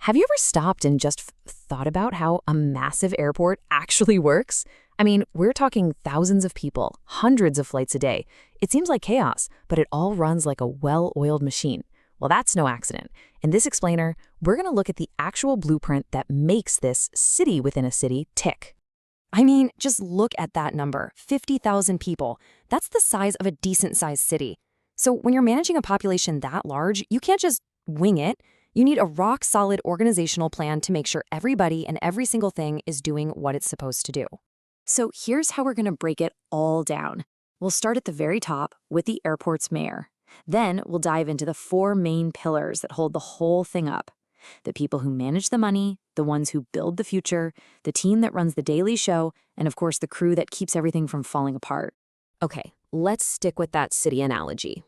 Have you ever stopped and just thought about how a massive airport actually works? I mean, we're talking thousands of people, hundreds of flights a day. It seems like chaos, but it all runs like a well-oiled machine. Well, that's no accident. In this explainer, we're going to look at the actual blueprint that makes this city within a city tick. I mean, just look at that number, 50,000 people. That's the size of a decent-sized city. So when you're managing a population that large, you can't just wing it. You need a rock-solid organizational plan to make sure everybody and every single thing is doing what it's supposed to do. So here's how we're going to break it all down. We'll start at the very top with the airport's mayor. Then we'll dive into the four main pillars that hold the whole thing up. The people who manage the money, the ones who build the future, the team that runs the daily show, and of course the crew that keeps everything from falling apart. Okay, let's stick with that city analogy.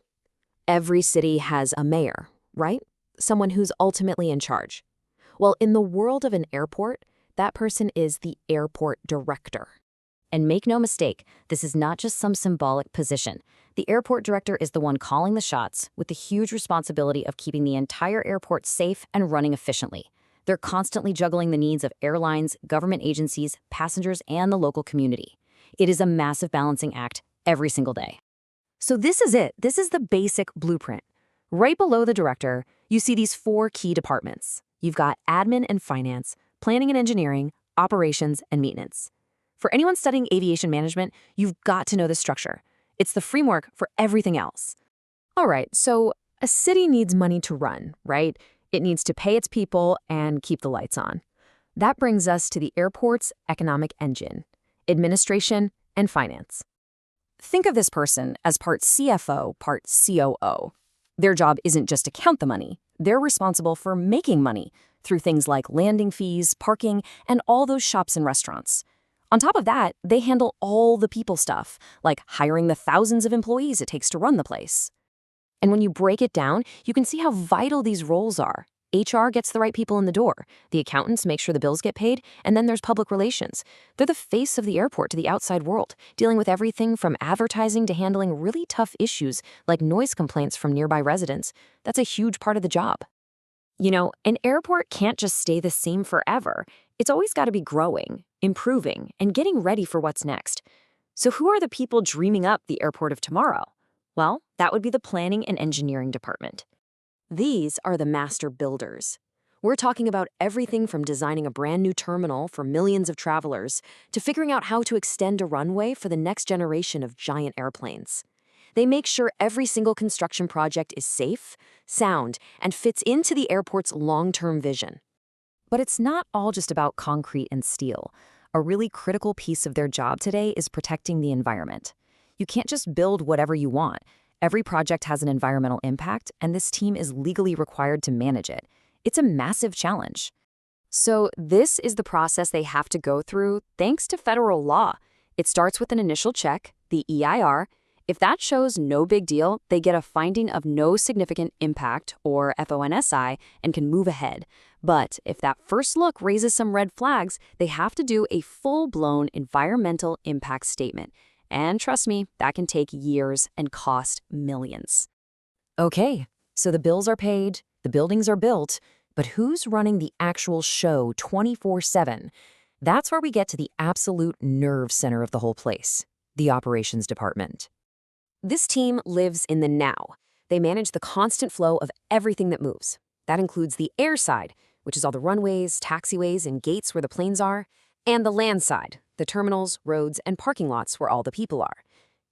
Every city has a mayor, right? Someone who's ultimately in charge. Well, in the world of an airport, that person is the airport director. And make no mistake, this is not just some symbolic position. The airport director is the one calling the shots, with the huge responsibility of keeping the entire airport safe and running efficiently. They're constantly juggling the needs of airlines, government agencies, passengers, and the local community. It is a massive balancing act every single day. So this is it. This is the basic blueprint. Right below the director, you see these four key departments. You've got admin and finance, planning and engineering, operations, and maintenance. For anyone studying aviation management, you've got to know this structure. It's the framework for everything else. All right, so a city needs money to run, right? It needs to pay its people and keep the lights on. That brings us to the airport's economic engine, administration and finance. Think of this person as part CFO, part COO. Their job isn't just to count the money. They're responsible for making money through things like landing fees, parking, and all those shops and restaurants. On top of that, they handle all the people stuff, like hiring the thousands of employees it takes to run the place. And when you break it down, you can see how vital these roles are. HR gets the right people in the door, the accountants make sure the bills get paid, and then there's public relations. They're the face of the airport to the outside world, dealing with everything from advertising to handling really tough issues like noise complaints from nearby residents. That's a huge part of the job. You know, an airport can't just stay the same forever. It's always got to be growing, improving, and getting ready for what's next. So who are the people dreaming up the airport of tomorrow? Well, that would be the planning and engineering department. These are the master builders. We're talking about everything from designing a brand new terminal for millions of travelers to figuring out how to extend a runway for the next generation of giant airplanes. They make sure every single construction project is safe, sound, and fits into the airport's long-term vision. But it's not all just about concrete and steel. A really critical piece of their job today is protecting the environment. You can't just build whatever you want. Every project has an environmental impact, and this team is legally required to manage it. It's a massive challenge. So this is the process they have to go through thanks to federal law. It starts with an initial check, the EIR. If that shows no big deal, they get a finding of no significant impact, or FONSI, and can move ahead. But if that first look raises some red flags, they have to do a full-blown environmental impact statement. And trust me, that can take years and cost millions. Okay, so the bills are paid, the buildings are built, but who's running the actual show 24/7? That's where we get to the absolute nerve center of the whole place, the operations department. This team lives in the now. They manage the constant flow of everything that moves. That includes the air side, which is all the runways, taxiways, and gates where the planes are, and the land side, the terminals, roads, and parking lots where all the people are.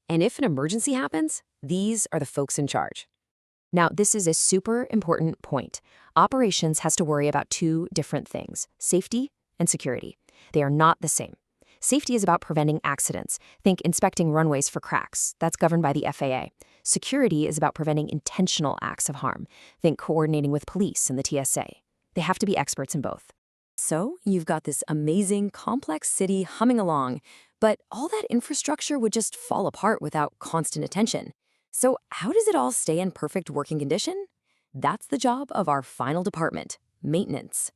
And if an emergency happens, these are the folks in charge. Now, this is a super important point. Operations has to worry about two different things, safety and security. They are not the same. Safety is about preventing accidents. Think inspecting runways for cracks. That's governed by the FAA. Security is about preventing intentional acts of harm. Think coordinating with police and the TSA. They have to be experts in both. So you've got this amazing, complex city humming along, but all that infrastructure would just fall apart without constant attention. So how does it all stay in perfect working condition? That's the job of our final department, maintenance.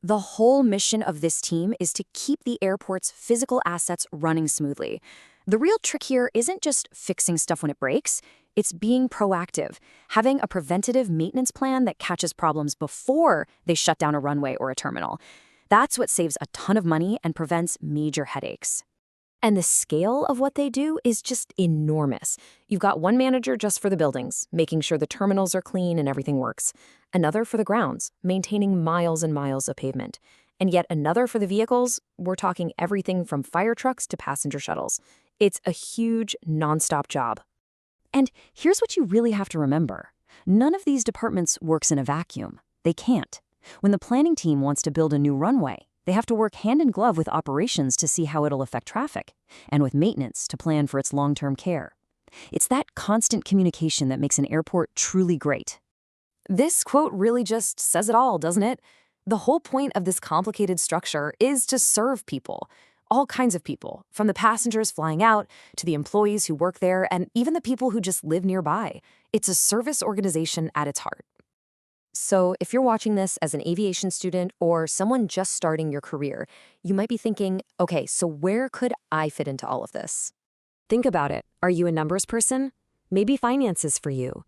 The whole mission of this team is to keep the airport's physical assets running smoothly. The real trick here isn't just fixing stuff when it breaks, It's being proactive, having a preventative maintenance plan that catches problems before they shut down a runway or a terminal. That's what saves a ton of money and prevents major headaches. And the scale of what they do is just enormous. You've got one manager just for the buildings, making sure the terminals are clean and everything works. Another for the grounds, maintaining miles and miles of pavement. And yet another for the vehicles. We're talking everything from fire trucks to passenger shuttles. It's a huge, nonstop job. And here's what you really have to remember. None of these departments works in a vacuum. They can't. When the planning team wants to build a new runway, they have to work hand in glove with operations to see how it'll affect traffic, and with maintenance to plan for its long-term care. It's that constant communication that makes an airport truly great. This quote really just says it all, doesn't it? The whole point of this complicated structure is to serve people. All kinds of people, from the passengers flying out to the employees who work there and even the people who just live nearby. It's a service organization at its heart. So if you're watching this as an aviation student or someone just starting your career, you might be thinking, okay, so where could I fit into all of this? Think about it. Are you a numbers person? Maybe finance is for you.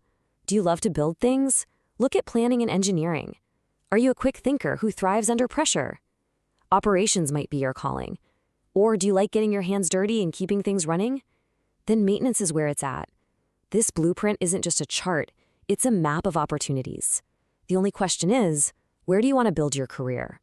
Do you love to build things? Look at planning and engineering. Are you a quick thinker who thrives under pressure? Operations might be your calling. Or do you like getting your hands dirty and keeping things running? Then maintenance is where it's at. This blueprint isn't just a chart, it's a map of opportunities. The only question is, where do you want to build your career?